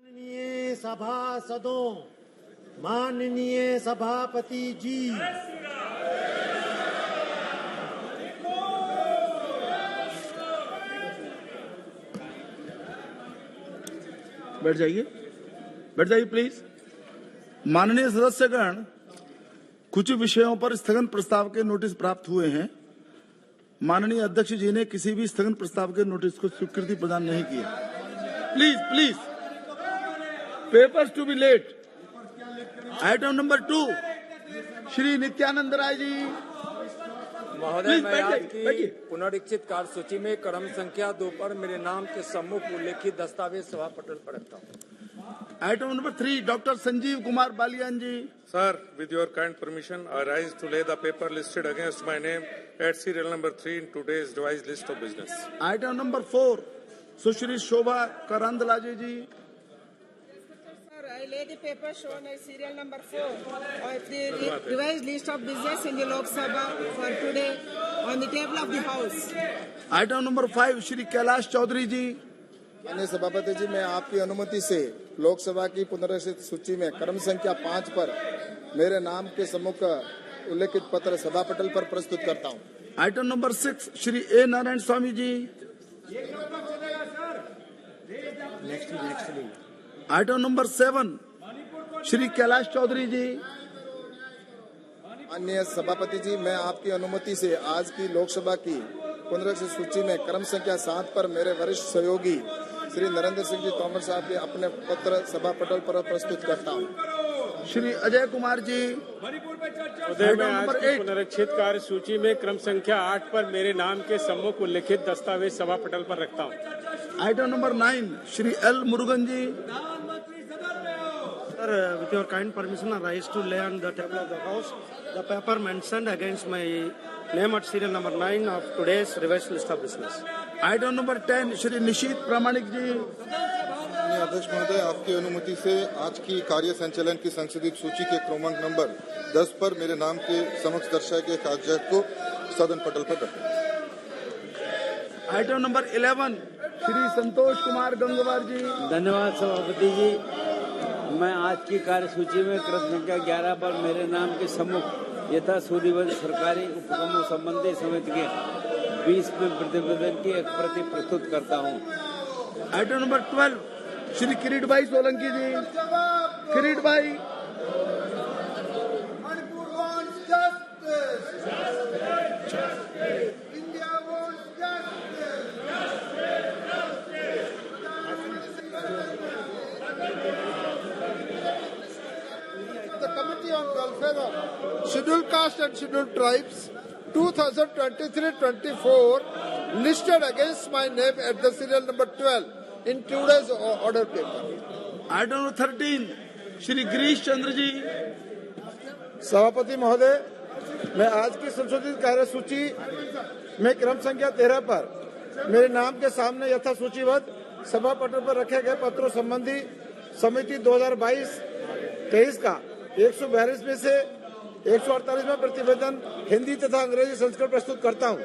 माननीय सभासदों, माननीय सभापति जी, बैठ जाइए प्लीज। माननीय सदस्यगण, कुछ विषयों पर स्थगन प्रस्ताव के नोटिस प्राप्त हुए हैं। माननीय अध्यक्ष जी ने किसी भी स्थगन प्रस्ताव के नोटिस को स्वीकृति प्रदान नहीं की है। Please papers to be laid. Item number 2, Shri Nityanand Rai ji. महोदय, मैं आज की पुनरीक्षित कार्यसूची में क्रम संख्या 2 पर मेरे नाम के सम्मुख उल्लेखित दस्तावेज सभा पटल पर रखता हूँ। Item number 3, doctor Sanjeev Kumar Balyan ji. Sir, with your kind permission, I rise to lay the paper listed against my name at serial number 3 in today's revised list of business. Item number 4, सुश्री Shobha Karandlaje ji. Sir, I lay the paper shown as serial number 4 of the revised list of business in the Lok Sabha for today on the table of the House. Item number 5, Shri Kailash Choudhary ji. माननीय सभापति जी, मैं आपकी अनुमति से लोकसभा की पुनरीक्षित सूची में क्रम संख्या 5 पर मेरे नाम के सम्मुख उल्लेखित पत्र सभा पटल पर प्रस्तुत करता हूं। Item number 6, Shri A Narayana Swamy ji. Item number 7, Shri Kailash Choudhary ji. माननीय सभापति जी, मैं आपकी अनुमति से आज की लोकसभा की पुनरीक्षित सूची में क्रम संख्या 7 पर मेरे वरिष्ठ सहयोगी श्री नरेंद्र सिंह जी तोमर साहब के अपने पत्र सभा पटल पर प्रस्तुत करता हूं। श्री अजय कुमार जी। महोदय, मैं आज की पुनरीक्षित कार्य सूची में क्रम संख्या 8 पर मेरे नाम के सम्मुख उल्लेखित दस्तावेज सभा पटल पर रखता हूं। Item number 9, Shri L Murugan ji. sir, with your kind permission, I rise to lay on the table of the House the paper mentioned against my name at serial number 9 of today's revised list of business. Item number 10, Shri Nishit प्रामाणिक जी। माननीय अध्यक्ष महोदय, आपकी अनुमति से आज की कार्य संचालन की संशोधित सूची के क्रमांक नंबर 10 पर मेरे नाम के समक्ष दर्शाए गए कागजात को सदन पटल पर रखें। आइटम नंबर 11, श्री संतोष कुमार गंगवार जी। धन्यवाद सभापति जी। मैं आज की कार्यसूची में क्रम संख्या 11 पर मेरे नाम के सम्मुख यथा सूचीबद्ध सरकारी उपक्रमों संबंधी समिति के 20वें प्रतिवेदन की एक प्रति प्रस्तुत करता हूं। आइटम नंबर 12, श्री किरीट भाई सोलंकी जी। किरीट भाई। Scheduled Caste and Scheduled Tribes 2023-24 listed against my name at the serial number 12 in today's order paper. Item number 13, Shri Girish Chandra ji. सभापति महोदय, मैं आज की संशोधित कार्यसूची में क्रम संख्या 13 पर मेरे नाम के सामने यथा सूचीबद्ध सभा पटल पर रखे गए पत्रों संबंधी समिति 2022-23 का 142 में से 148 में प्रतिवेदन हिंदी तथा अंग्रेजी संस्करण प्रस्तुत करता हूं।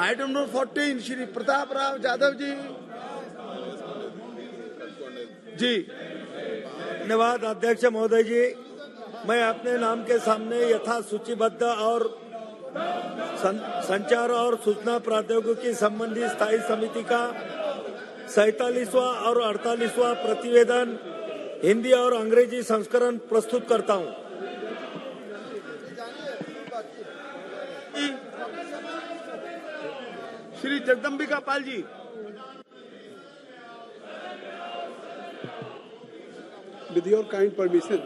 Item number 14, Shri Pratap Rao Yadav ji. धन्यवाद अध्यक्ष महोदय जी। मैं अपने नाम के सामने यथा सूचीबद्ध और संचार और सूचना प्रौद्योगिकी संबंधी स्थायी समिति का 47वां और 48वां प्रतिवेदन हिंदी और अंग्रेजी संस्करण प्रस्तुत करता हूं। Shri Jagdambika Pal ji. With your kind permission,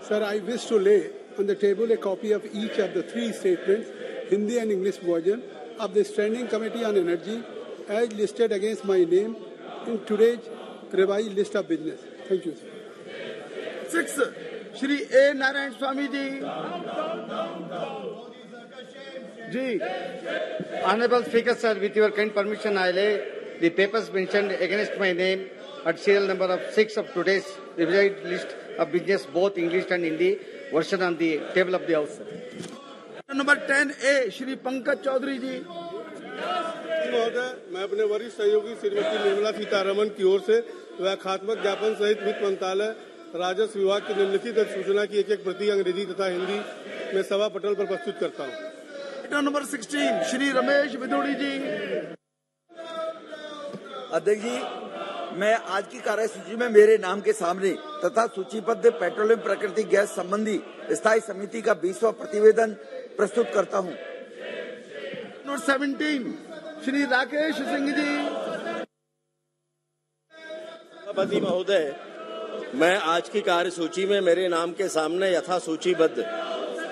sir, I wish to lay on the table a copy of each of the 3 statements, Hindi and English version, of the Standing Committee on Energy as listed against my name in today's revised list of business. Thank you, sir. 6, Shri A Narayana Swamy ji. Honorable Speaker, sir, with your kind permission, I lay the papers mentioned against my name at serial number of 6 of today's revised list of business, both English and Hindi version, on the table of the House. Number 10A, Shri Pankaj Chaudhary ji. सभापति महोदय, मैं अपने वरिष्ठ सहयोगी श्रीमती निर्मला सीतारमण की ओर से व्याख्यात्मक ज्ञापन सहित वित्त मंत्रालय राजस्व विभाग की निम्नलिखित अधिसूचना की एक प्रति अंग्रेजी तथा हिंदी में सभा पटल पर प्रस्तुत करता हूँ। आइटम नंबर 16 श्री रमेश विदुड़ी जी। अध्यक्ष जी, मैं आज की कार्यसूची में मेरे नाम के सामने तथा सूचीबद्ध पेट्रोलियम प्राकृतिक गैस संबंधी स्थायी समिति का 20वां प्रतिवेदन प्रस्तुत करता हूं। नंबर 17 श्री राकेश सिंह जी। सभापति महोदय, मैं आज की कार्यसूची में मेरे नाम के सामने यथा सूचीबद्ध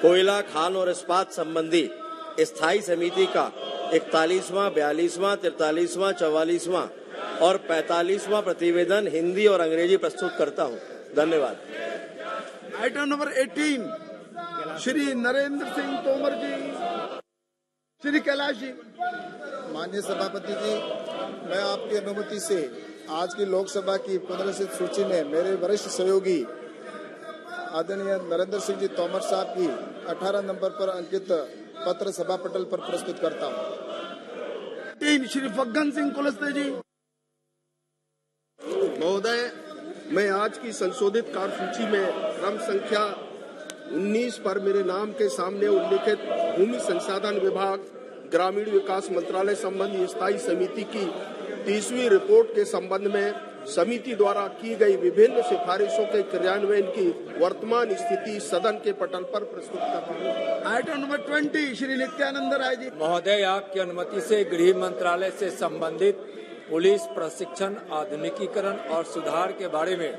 कोयला, खान और इस्पात संबंधी स्थायी समिति का 41वां, 42वां, 43वां, 44वां और 45वां प्रतिवेदन हिंदी और अंग्रेजी प्रस्तुत करता हूं। धन्यवाद। आइटम नंबर 18 श्री नरेंद्र सिंह तोमर जी। श्री कैलाश जी। माननीय सभापति जी, मैं आपकी अनुमति से आज की लोकसभा की पुनर्रचित सूची में मेरे वरिष्ठ सहयोगी आदरणीय नरेंद्र सिंह जी तोमर साहब की 18 नंबर पर अंकित पत्र सभा पटल पर प्रस्तुत करता हूँ। 3 श्री फग्गन सिंह कुलस्ते जी। महोदय, मैं आज की संशोधित कार्यसूची में क्रम संख्या 19 पर मेरे नाम के सामने उल्लिखित भूमि संसाधन विभाग ग्रामीण विकास मंत्रालय संबंधी स्थायी समिति की 30वीं रिपोर्ट के संबंध में समिति द्वारा की गई विभिन्न सिफारिशों के क्रियान्वयन की वर्तमान स्थिति सदन के पटल पर प्रस्तुत कर रहा हूँ। Item number 20 Shri Nityanand Rai ji. महोदय, आपकी अनुमति से गृह मंत्रालय से संबंधित पुलिस प्रशिक्षण, आधुनिकीकरण और सुधार के बारे में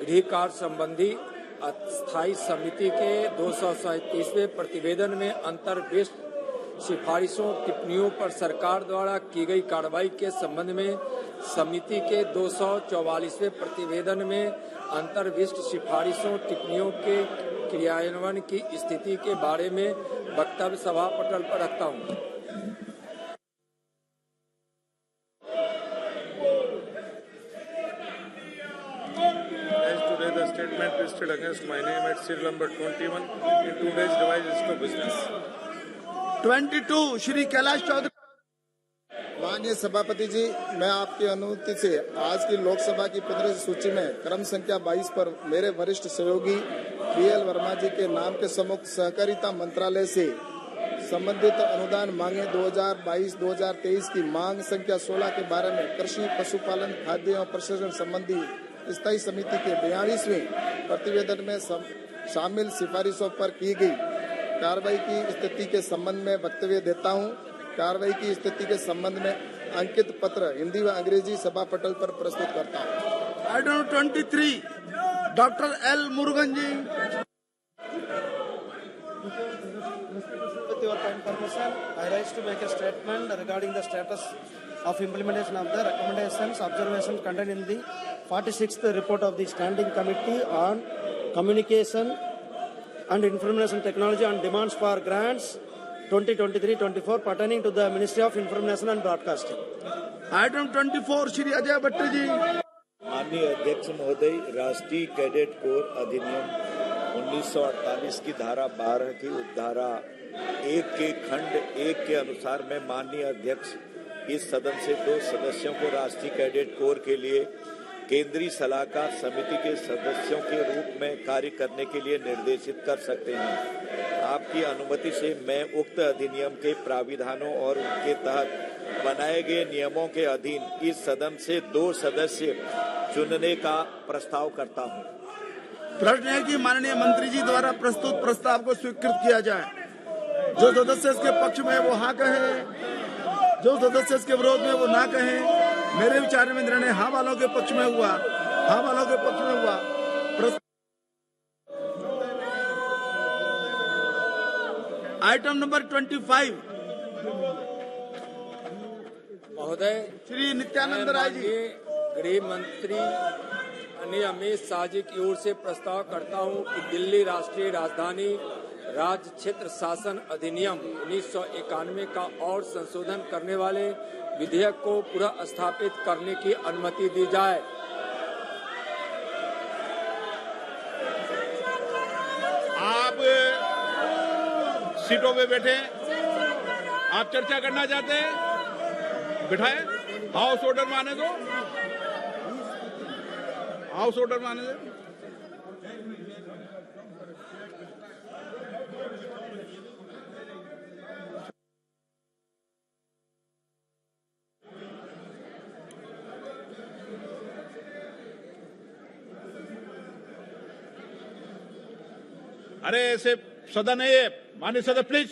गृह कार्य संबंधी अस्थायी समिति के 237वें प्रतिवेदन में अंतर्विष्ट सिफारिशों, टिप्पणियों पर सरकार द्वारा की गई कार्रवाई के संबंध में समिति के 244वें प्रतिवेदन में अंतर्विष्ट सिफारिशों, टिप्पणियों के क्रियान्वयन की स्थिति के बारे में वक्तव्य सभा पटल पर रखता हूँ। The statement listed against my name at serial number 21 in today's revised list of business. 22 Shri Kailash Chaudhary. माननीय सभापति जी, मैं आपकी अनुमति से आज की लोकसभा की पुनर्रचित सूची में क्रम संख्या 22 पर मेरे वरिष्ठ सहयोगी BL वर्मा जी के नाम के सम्मुख सहकारिता मंत्रालय से संबंधित अनुदान मांगे 2022-2023 की मांग संख्या 16 के बारे में कृषि, पशुपालन, खाद्य एवं प्रसंस्करण संबंधी स्थायी समिति के 42वें प्रतिवेदन में शामिल सिफारिशों पर की गई कार्रवाई की स्थिति के संबंध में वक्तव्य देता हूं। कार्रवाई की स्थिति के संबंध में अंकित पत्र हिंदी व अंग्रेजी सभा पटल पर प्रस्तुत करता हूं। Item 23 doctor L Murugan ji. With your kind permission, I rise to make a statement regarding the status of implementation of the recommendations, observations contained in the 46th report of the Standing Committee on Communication and Information Technology on demands for grants 2023-24 pertaining to the Ministry of Information and Broadcasting. Item 24 Shri Ajay Bhatt ji. माननीय अध्यक्ष महोदय, राष्ट्रीय cadet corps अधिनियम 1948 की धारा 12 की उपधारा 1 के खंड 1 के अनुसार मैं माननीय अध्यक्ष इस सदन से 2 सदस्यों को राष्ट्रीय कैडेट कोर के लिए केंद्रीय सलाहकार समिति के सदस्यों के रूप में कार्य करने के लिए निर्देशित कर सकते हैं। आपकी अनुमति से मैं उक्त अधिनियम के प्राविधानों और उनके तहत बनाए गए नियमों के अधीन इस सदन से 2 सदस्य चुनने का प्रस्ताव करता हूं। प्रश्न है कि माननीय मंत्री जी द्वारा प्रस्तुत प्रस्ताव को स्वीकृत किया जाए। जो सदस्य इसके पक्ष में वो हाँ कहे, जो सदस्य इसके विरोध में वो ना कहे। मेरे विचार में निर्णय हाँ वालों के पक्ष में हुआ। हाँ वालों के पक्ष में हुआ। आइटम नंबर 25 महोदय, श्री नित्यानंद राय जी। गृह मंत्री अमित शाह जी की ओर से प्रस्ताव करता हूं कि दिल्ली राष्ट्रीय राजधानी राज्य क्षेत्र शासन अधिनियम 1991 का और संशोधन करने वाले विधेयक को पुनः स्थापित करने की अनुमति दी जाए। आप सीटों पे बैठे, आप चर्चा करना चाहते हैं? बिठाए, हाउस ऑर्डर माने दो, हाउस ऑर्डर माने दो। अरे ऐसे सदन है ये, माननीय सदन प्लीज,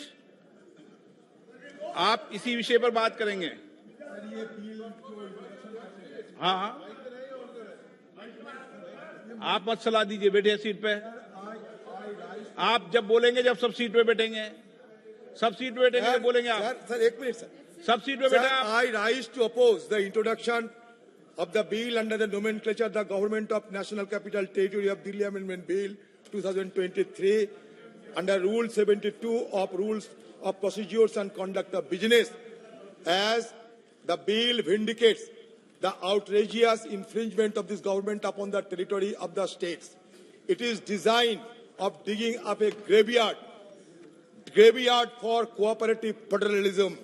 आप इसी विषय पर बात करेंगे। हाँ, आप मत सलाह दीजिए, बैठिए सीट पे। आप जब बोलेंगे, जब सब सीट पे बैठेंगे, सब सीट पे बैठेंगे जब बोलेंगे आप। सर एक मिनट सर, सब सीट पे बैठे आप। I rise to oppose the introduction of the bill under the nomenclature the Government of National Capital Territory of Delhi Amendment Bill 2023 under Rule 72 of Rules of Procedures and Conduct of Business, as the bill vindicates the outrageous infringement of this government upon the territory of the states. It is designed of digging up a graveyard for cooperative federalism.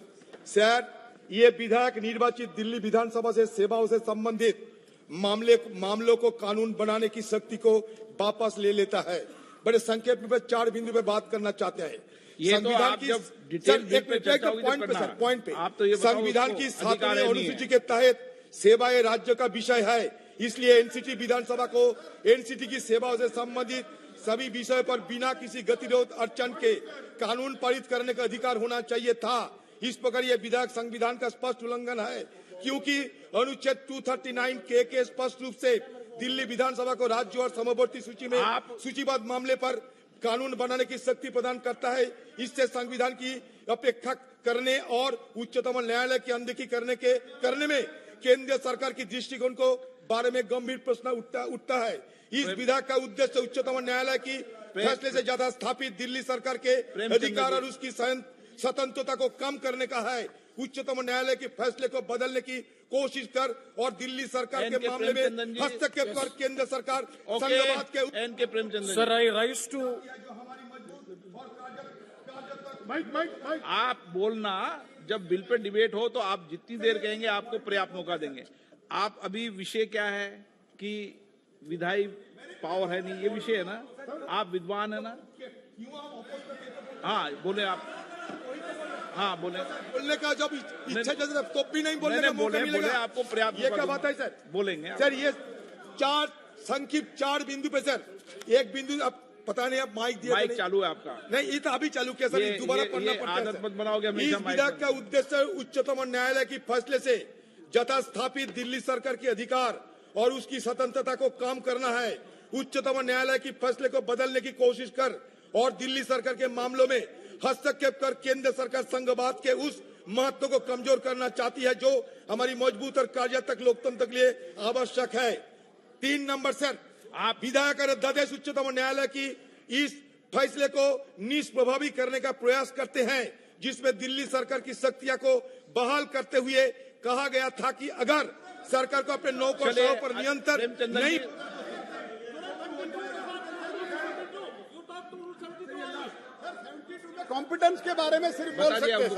Sir, ये विधायक निर्वाचित दिल्ली विधानसभा से सेवाओं से संबंधित मामलों को कानून बनाने की शक्ति को वापस ले लेता है। बड़े संक्षेप में 4 बिंदु पे बात करना चाहते हैं। संविधान की संविधान की 7वीं अनुसूची के तहत सेवाएं राज्य का विषय है, इसलिए एनसीटी विधानसभा को एनसीटी की सेवाओं से संबंधित सभी विषयों पर बिना किसी गतिरोध अड़चन के कानून पारित करने का अधिकार होना चाहिए था। इस प्रकार यह विधायक संविधान का स्पष्ट उल्लंघन है, क्योंकि अनुच्छेद 239 के स्पष्ट रूप से दिल्ली विधानसभा को राज्य और समवर्ती सूची में सूचीबद्ध मामले पर कानून बनाने की शक्ति प्रदान करता है। इससे संविधान की अपेक्षा करने और उच्चतम न्यायालय की अनदेखी करने में केंद्र सरकार की दृष्टिकोण को बारे में गंभीर प्रश्न उठता है। इस विधायक का उद्देश्य उच्चतम न्यायालय की फैसले से ज्यादा स्थापित दिल्ली सरकार के अधिकार और उसकी स्वतंत्रता को कम करने का है। उच्चतम न्यायालय के फैसले को बदलने की कोशिश कर और दिल्ली सरकार के मामले में हस्तक्षेप कर केंद्र सरकार संघवाद के सर, आई राइज टू आप बोलना, जब बिल पे डिबेट हो तो आप जितनी देर कहेंगे आपको पर्याप्त मौका देंगे। आप अभी विषय क्या है कि विधायी पावर है नहीं, ये विषय है ना, आप विद्वान है ना। हाँ बोले आप, हाँ बोलने का जब इच्छा तो भी नहीं बोलने का मौका मिलेगा। आपको पर्याप्त ये क्या बात है सर, बोलेंगे सर। ये 4 संक्षिप्त 4 बिंदु पे सर, एक बिंदु अब पता नहीं, अब माइक दिया माइक चालू है आपका? नहीं, ये तो अभी चालू किया सर, दोबारा पढ़ना पड़ता है। आदत मत बनाओगे। इस विधायक का उद्देश्य उच्चतम न्यायालय की फैसले से यथास्थापित दिल्ली सरकार के अधिकार और उसकी स्वतंत्रता को कम करना है। उच्चतम न्यायालय की फैसले को बदलने की कोशिश कर और दिल्ली सरकार के मामलों में हस्तक्षेप कर केंद्र सरकार संघवाद के उस महत्व को कमजोर करना चाहती है जो हमारी मजबूत और कार्यात्मक लोकतंत्र के लिए आवश्यक है। 3 नंबर सर, आप विधायक और अध्यादेश उच्चतम न्यायालय की इस फैसले को निष्प्रभावी करने का प्रयास करते हैं, जिसमें दिल्ली सरकार की शक्तियां को बहाल करते हुए कहा गया था कि अगर सरकार को अपने नौकरों पर नियंत्रण नहीं। कॉम्पिटेंस के बारे में सिर्फ बोल सकते हैं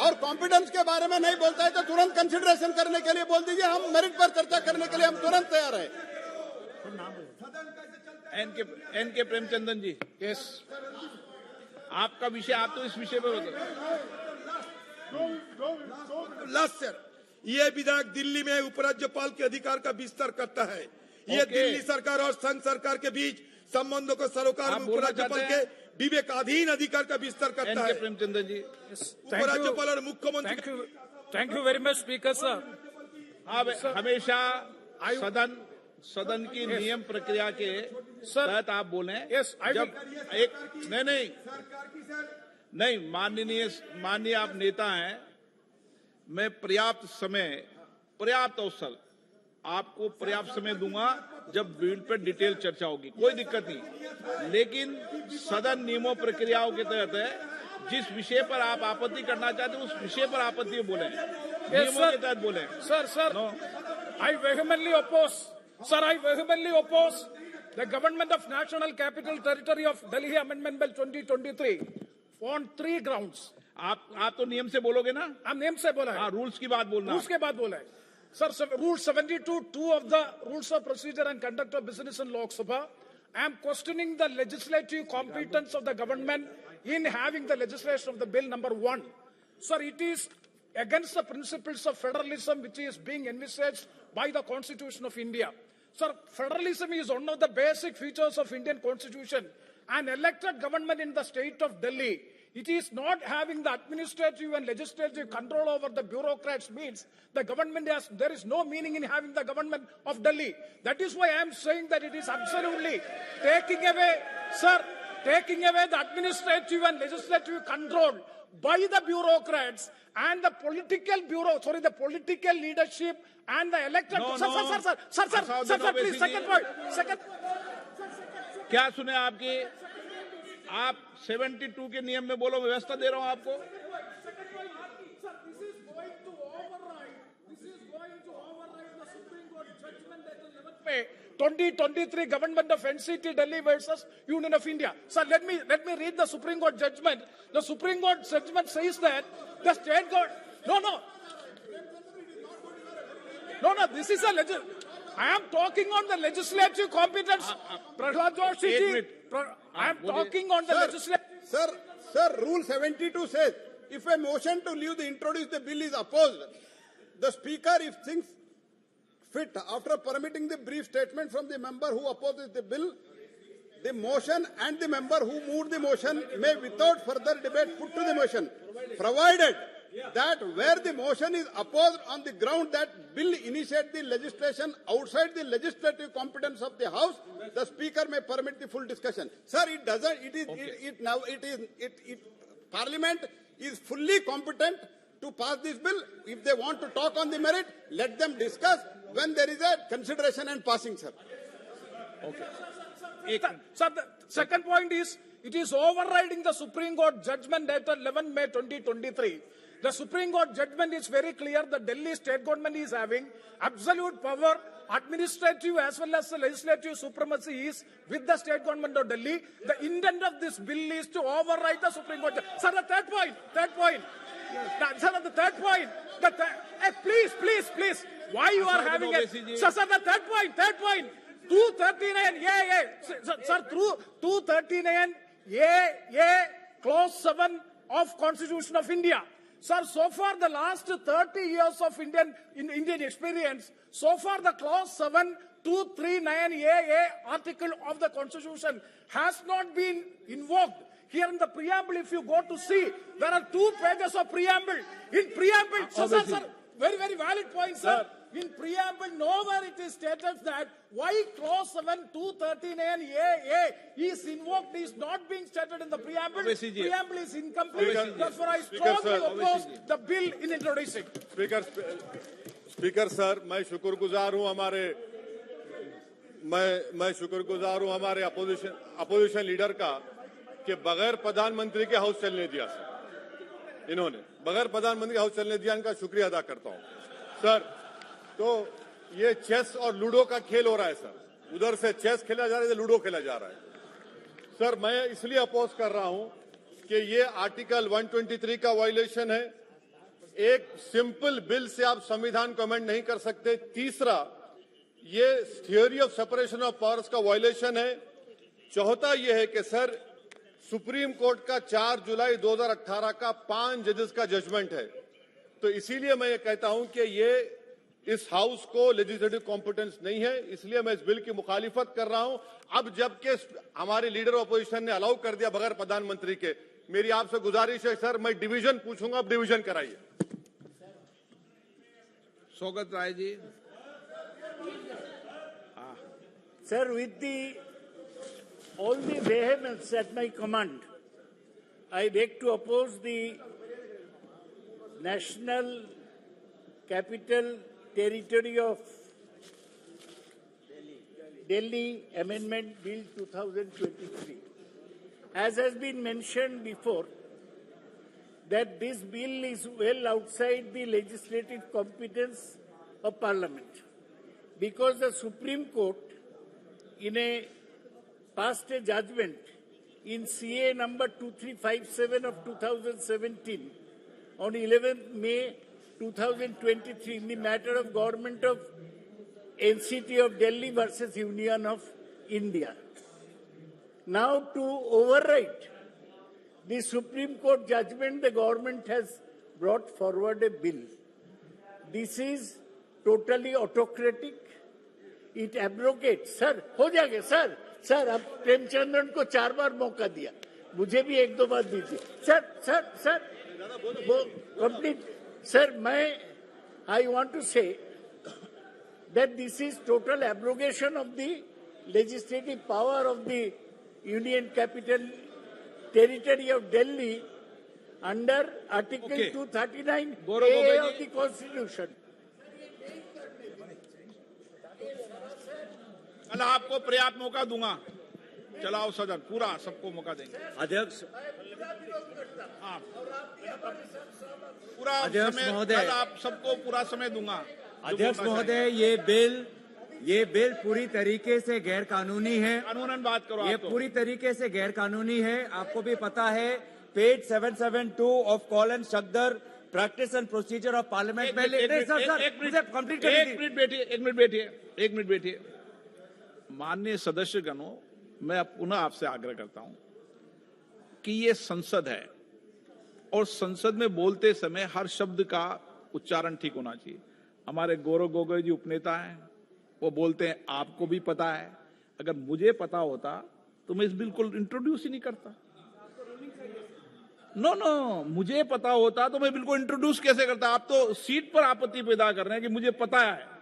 और कॉम्पिटेंस के बारे में नहीं बोलता है तो तुरंत कंसिडरेशन करने के लिए बोल दीजिए। हम मेरिट पर चर्चा करने के लिए हम तुरंत तैयार हैं। एन के प्रेमचंदन जी, यस, आपका विषय, आप तो इस विषय पर सर, ये विधायक दिल्ली में उपराज्यपाल के अधिकार का विस्तार करता है। ये दिल्ली सरकार और संघ सरकार के बीच संबंधों को सरोकार में उपराज्यपाल के विवेकाधीन अधिकार का विस्तार करता है। प्रेमचंद्र जी, उपराज्यपाल और मुख्यमंत्री। Thank you very much speaker sir. हमेशा सदन की नियम प्रक्रिया के तहत आप बोले। जब एक नहीं माननीय आप नेता हैं, मैं पर्याप्त अवसर आपको पर्याप्त समय दूंगा जब बिल पर डिटेल चर्चा होगी, कोई दिक्कत नहीं। लेकिन सदन नियमों प्रक्रियाओं के तहत है, जिस विषय पर आप आपत्ति करना चाहते हैं उस विषय पर आपत्ति बोले, नियमों के तहत बोले। Sir, I vehemently oppose the Government of National Capital Territory of Delhi Amendment Bill 2023 on 3 grounds. आप तो नियम से बोलोगे ना? हम नियम से बोला है। हाँ, रूल्स की बात बोलना। रूल्स के बाद बोला है sir. Rule 72(2) of the Rules of Procedure and Conduct of Business in Lok Sabha. I am questioning the legislative competence of the government in having the legislation of the bill number 1. Sir, it is against the principles of federalism which is being envisaged by the Constitution of India. Sir, federalism is one of the basic features of Indian Constitution. An elected government in the state of Delhi, it is not having the administrative and legislative control over the bureaucrats means the government there is no meaning in having the government of Delhi. That is why I am saying that it is absolutely taking away the administrative and legislative control by the bureaucrats and the the political leadership and the elected. Sir, please, second point. क्या सुने आपकी? आप 72 के नियम में बोलो, व्यवस्था दे रहा हूं आपको। 2023 government of NCT Delhi versus Union of India. Sir, let me read the Supreme Court judgment. The Supreme Court judgment says that the state court. No. This is I am talking on the legislative competence. Prahlad Joshi ji, I am talking on the legislative. Sir, Rule 72 says if a motion to leave the introduced the bill is opposed, the Speaker, if thinks fit, after permitting the brief statement from the member who opposes the bill, the motion and the member who moved the motion may without further debate put to the motion, provided that where the motion is opposed on the ground that bill initiate the legislation outside the legislative competence of the House, the Speaker may permit the full discussion. Sir, it doesn't. Parliament is fully competent to pass this bill. If they want to talk on the merit, let them discuss when there is a consideration and passing, sir. Okay. Sir, the second point is it is overriding the Supreme Court judgment dated 11 May 2023. The Supreme Court judgment is very clear. The Delhi state government is having absolute power, administrative as well as the legislative supremacy is with the state government of Delhi. The intent of this bill is to override the Supreme Court. Sir, the third point. Sir, the third point. Please. Why you are having it? Sir, the third point. 239, Sir, through 239, clause 7 of Constitution of India. Sir, so far the last 30 years of Indian experience, so far the clause 7, 239 article of the Constitution has not been invoked. Here in the preamble, if you go to see, there are 2 pages of preamble. In preamble, sir, very, very valid point, sir. In preamble, nowhere it is stated that why clause 7, 239 is invoked is not being stated in the preamble. Preamble is incomplete. Therefore, I strongly oppose the bill in introducing. Speaker sir, मैं शुक्रगुजार हूं हमारे opposition leader का कि बगैर प्रधानमंत्री के house चलने दिया सर। इन्होंने बगैर प्रधानमंत्री के हाउस चलने दिया, इनका शुक्रिया अदा करता हूं सर। तो ये चेस और लूडो का खेल हो रहा है सर, उधर से चेस खेला जा रहा है, इधर लूडो खेला जा रहा है सर। मैं इसलिए अपोज कर रहा हूं कि ये आर्टिकल 123 का वायलेशन है। एक सिंपल बिल से आप संविधान को अमेंड नहीं कर सकते। तीसरा, ये theory of separation of powers का वायलेशन है। चौथा ये है कि सर सुप्रीम कोर्ट का 4 जुलाई 2018 का 5 जजेस का जजमेंट है। तो इसीलिए मैं ये कहता हूं कि ये इस हाउस को लेजिस्लेटिव कॉम्पिटेंस नहीं है, इसलिए मैं इस बिल की मुखालिफत कर रहा हूं। अब जबकि हमारे लीडर ऑपोजिशन ने अलाउ कर दिया बगैर प्रधानमंत्री के, मेरी आपसे गुजारिश है सर, मैं डिवीजन पूछूंगा, अब डिवीजन कराइए। स्वागत Rai ji. Sir, with all the vehemence at my command, I beg to oppose the National Capital Territory of Delhi Amendment Bill 2023. As has been mentioned before, that this bill is well outside the legislative competence of Parliament, because the Supreme Court, in a past judgment, in CA number 2357 of 2017 on 11th May 2023 in the matter of Government of NCT of Delhi versus Union of India. Now, to override the Supreme Court judgment, the government has brought forward a bill. This is totally autocratic. It abrogates. Sir, हो जाएगा sir. Sir, अब प्रेमचंद्रन को 4 बार मौका दिया. मुझे भी 1-2 बार दीजिए. Sir, वो complete. Sir, I want to say that this is total abrogation of the legislative power of the Union Capital Territory of Delhi under Article 239A of the Constitution. कल आपको पर्याप्त मौका दूंगा. चलाओ सदन पूरा, सबको मौका देंगे. अध्यक्ष पूरा समय, कल आप सबको पूरा समय दूंगा. अध्यक्ष महोदय, ये बिल पूरी तरीके से गैर कानूनी है. कानूनन बात करो. ये पूरी तरीके से गैर कानूनी है. आपको भी पता है, page 772 of Kaul and Shakdher practice and procedure of parliament में. एक मिनट बैठिए. माननीय सदस्यगणों, मैं पुनः आपसे आग्रह करता हूं कि ये संसद है और संसद में बोलते समय हर शब्द का उच्चारण ठीक होना चाहिए. हमारे गौरव गोगोई जी उपनेता हैं, वो बोलते हैं आपको भी पता है. अगर मुझे पता होता तो मैं इस बिल को इंट्रोड्यूस ही नहीं करता. नो, मुझे पता होता तो मैं बिल को इंट्रोड्यूस कैसे करता. आप तो सीट पर आपत्ति पैदा कर रहे हैं कि मुझे पता है.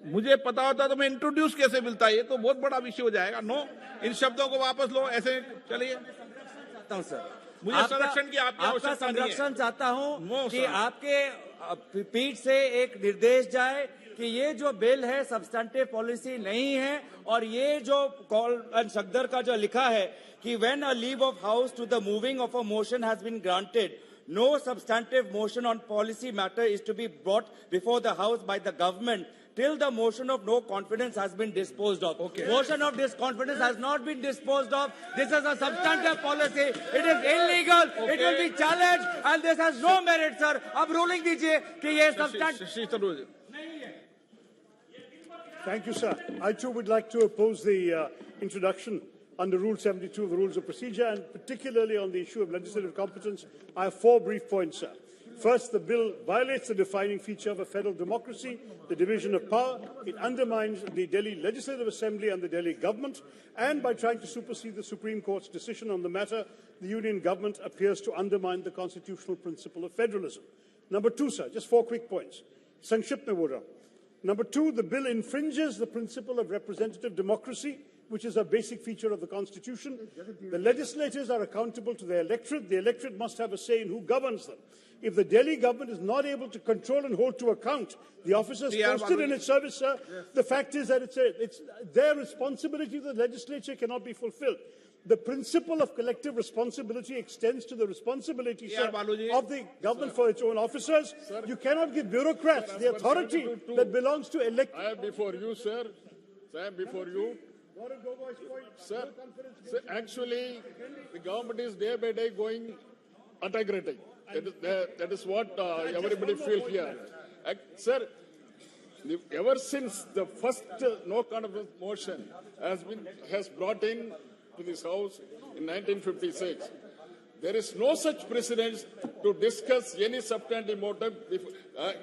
मुझे पता होता तो मैं इंट्रोड्यूस कैसे मिलता. ये तो बहुत बड़ा विषय हो जाएगा. नो, इन शब्दों को वापस लो. ऐसे चलिए. चाहता हूं सर, मुझे संरक्षण की आपका संरक्षण चाहता हूं कि आपके पीठ से एक निर्देश जाए कि ये जो बिल है सब्सटेंटिव पॉलिसी नहीं है. और ये जो कॉल एंड शक्दर का जो लिखा है कि when a leave of house to the moving of a motion has been granted, no substantive motion on policy matter is to be brought before the house by the government till the motion of no confidence has been disposed of. Motion of disconfidence has not been disposed of. This is a substantive policy. It is illegal. It will be challenged and this has no merit, sir. अब ruling दीजिए कि ये substantive. Thank you, sir. I too would like to oppose the introduction under Rule 72 of the Rules of Procedure, and particularly on the issue of legislative competence. I have 4 brief points, sir. First, the bill violates the defining feature of a federal democracy, the division of power. It undermines the Delhi Legislative Assembly and the Delhi government, and by trying to supersede the Supreme Court's decision on the matter, the union government appears to undermine the constitutional principle of federalism. Number 2, sir, just 4 quick points. Sankshipt mein bol raha hu. Number 2, the bill infringes the principle of representative democracy, which is a basic feature of the Constitution. The legislators are accountable to their electorate. The electorate must have a say in who governs them. If the Delhi government is not able to control and hold to account the officers posted in its service, sir, the fact is that it's their responsibility. The legislature cannot be fulfilled. The principle of collective responsibility extends to the responsibility, sir, of the government for its own officers. You cannot give bureaucrats the authority that belongs to elect. I am before you, sir. I am before you. Sir, actually, the government is day by day going autocratic. That is what everybody feels here. Sir, ever since the first no confidence motion has brought in to this house in 1956, there is no such precedence to discuss any substantive motive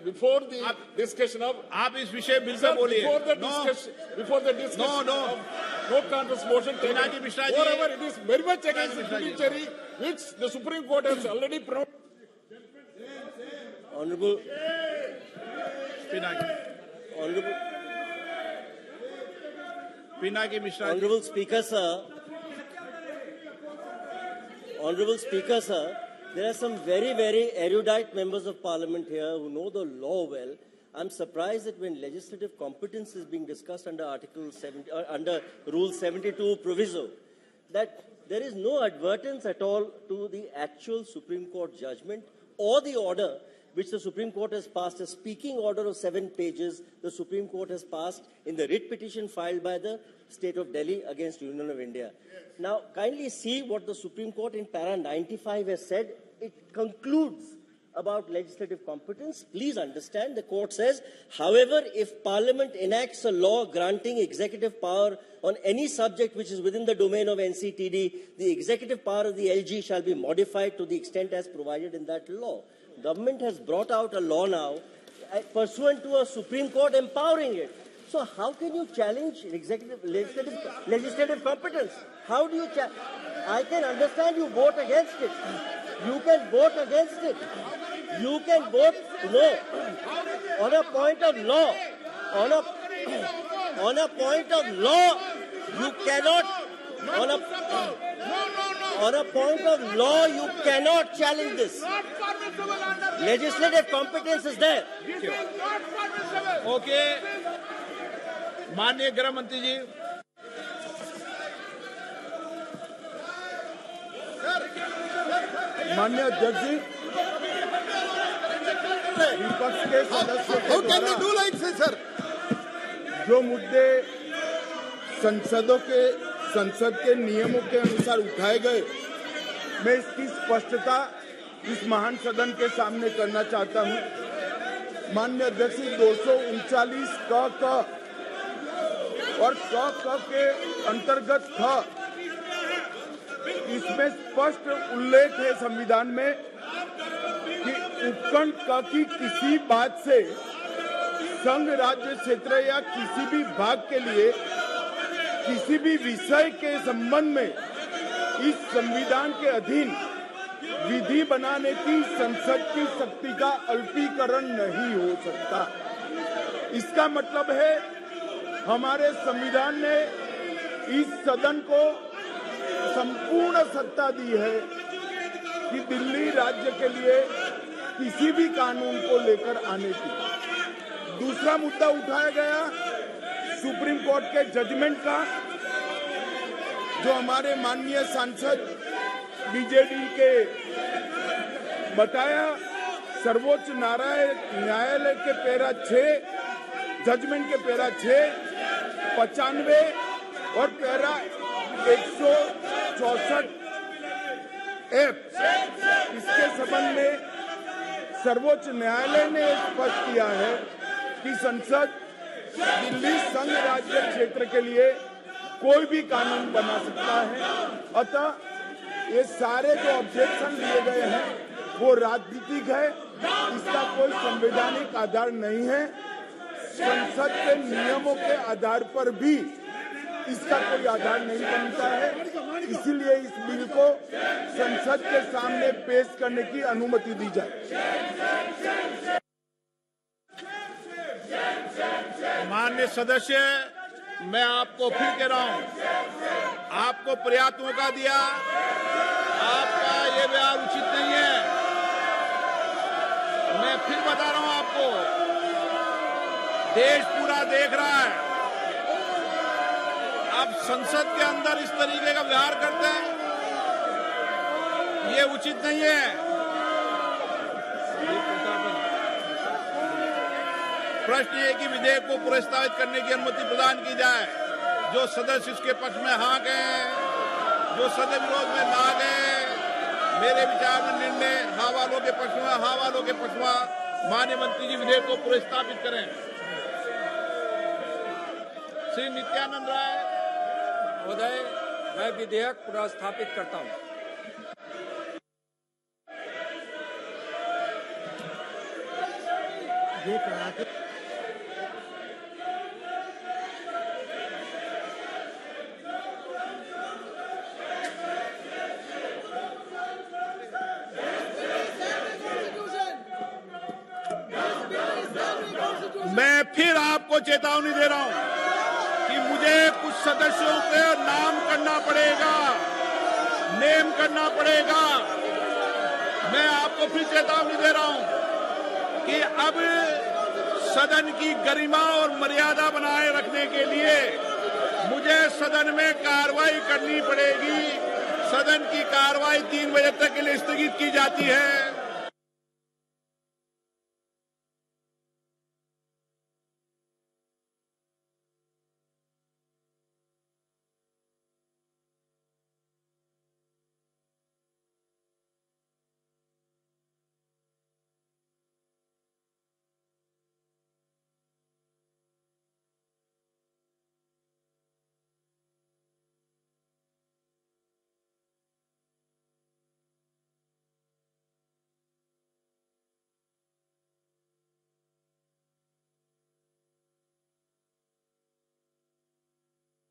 before the discussion of. आप इस विषय bill pay बोलिए. Before the discussion of no contest motion taken. Moreover, it is very much against the judiciary, which the Supreme Court has already pronounced. Honorable Speaker, sir, there are some very, very erudite members of Parliament here who know the law well. I'm surprised that when legislative competence is being discussed under under Rule 72 proviso, that there is no advertence at all to the actual Supreme Court judgment or the order which the Supreme Court has passed, a speaking order of 7 pages the Supreme Court has passed in the writ petition filed by the State of Delhi against Union of India. Now, kindly see what the Supreme Court in para 95 has said. It concludes about legislative competence. Please understand, the court says, however, if Parliament enacts a law granting executive power on any subject which is within the domain of NCTD, the executive power of the LG shall be modified to the extent as provided in that law. Government has brought out a law now pursuant to a Supreme Court empowering it. So how can you challenge legislative competence? How do you challenge? I can understand you vote against it. You can vote against it. You can vote no. On a point of law. On a point of law, you cannot. On a point of law, you cannot challenge this. Legislative competence is there. Okay. माननीय गृह मंत्री जी, माननीय अध्यक्ष जी, विपक्ष के सदस्यों के द्वारा जो मुद्दे संसद के नियमों के अनुसार उठाए गए, मैं इसकी स्पष्टता इस महान सदन के सामने करना चाहता हूं। माननीय अध्यक्ष जी, 239 क और क के अंतर्गत था, इसमें स्पष्ट उल्लेख है संविधान में कि उपखंड क की किसी बात से संघ राज्य क्षेत्र या किसी भी भाग के लिए किसी भी विषय के संबंध में इस संविधान के अधीन विधि बनाने की संसद की शक्ति का अल्पीकरण नहीं हो सकता। इसका मतलब है हमारे संविधान ने इस सदन को संपूर्ण सत्ता दी है कि दिल्ली राज्य के लिए किसी भी कानून को लेकर आने की। दूसरा मुद्दा उठाया गया सुप्रीम कोर्ट के जजमेंट का, जो हमारे माननीय सांसद बीजेडी के बताया, सर्वोच्च न्यायालय के पैरा 6 जजमेंट के पैरा 6, 95 और पैरा 164 एफ, इसके संबंध में सर्वोच्च न्यायालय ने स्पष्ट किया है कि संसद दिल्ली संघ राज्य क्षेत्र के लिए कोई भी कानून बना सकता है। अतः ये सारे जो ऑब्जेक्शन लिए गए हैं वो राजनीतिक है, इसका कोई संवैधानिक आधार नहीं है। संसद के नियमों के आधार पर भी इसका कोई आधार नहीं बनता है, इसीलिए इस बिल को संसद के सामने पेश करने की अनुमति दी जाए। माननीय सदस्य, मैं आपको फिर कह रहा हूं, आपको पर्याप्त मौका दिया, आपका ये व्यवहार उचित नहीं है। मैं फिर बता रहा हूं आपको, देश पूरा देख रहा है, आप संसद के अंदर इस तरीके का व्यवहार करते हैं, ये उचित नहीं है। प्रश्न है कि विधेयक को प्रस्तावित करने की अनुमति प्रदान की जाए। जो सदस्य इसके पक्ष में हाँ गए, जो सदस्य विरोध में ना गए, मेरे विचार में निर्णय हाँ वालों के पक्ष में, हाँ वालों के पक्ष में। माननीय मंत्री जी विधेयक को प्रस्तावित करें। श्री नित्यानंद राय महोदय, मैं विधेयक प्रस्तावित करता हूं। मैं फिर आपको चेतावनी दे रहा हूं कि मुझे कुछ सदस्यों के नाम करना पड़ेगा, नेम करना पड़ेगा। मैं आपको फिर चेतावनी दे रहा हूं कि अब सदन की गरिमा और मर्यादा बनाए रखने के लिए मुझे सदन में कार्रवाई करनी पड़ेगी। सदन की कार्रवाई 3 बजे तक के लिए स्थगित की जाती है।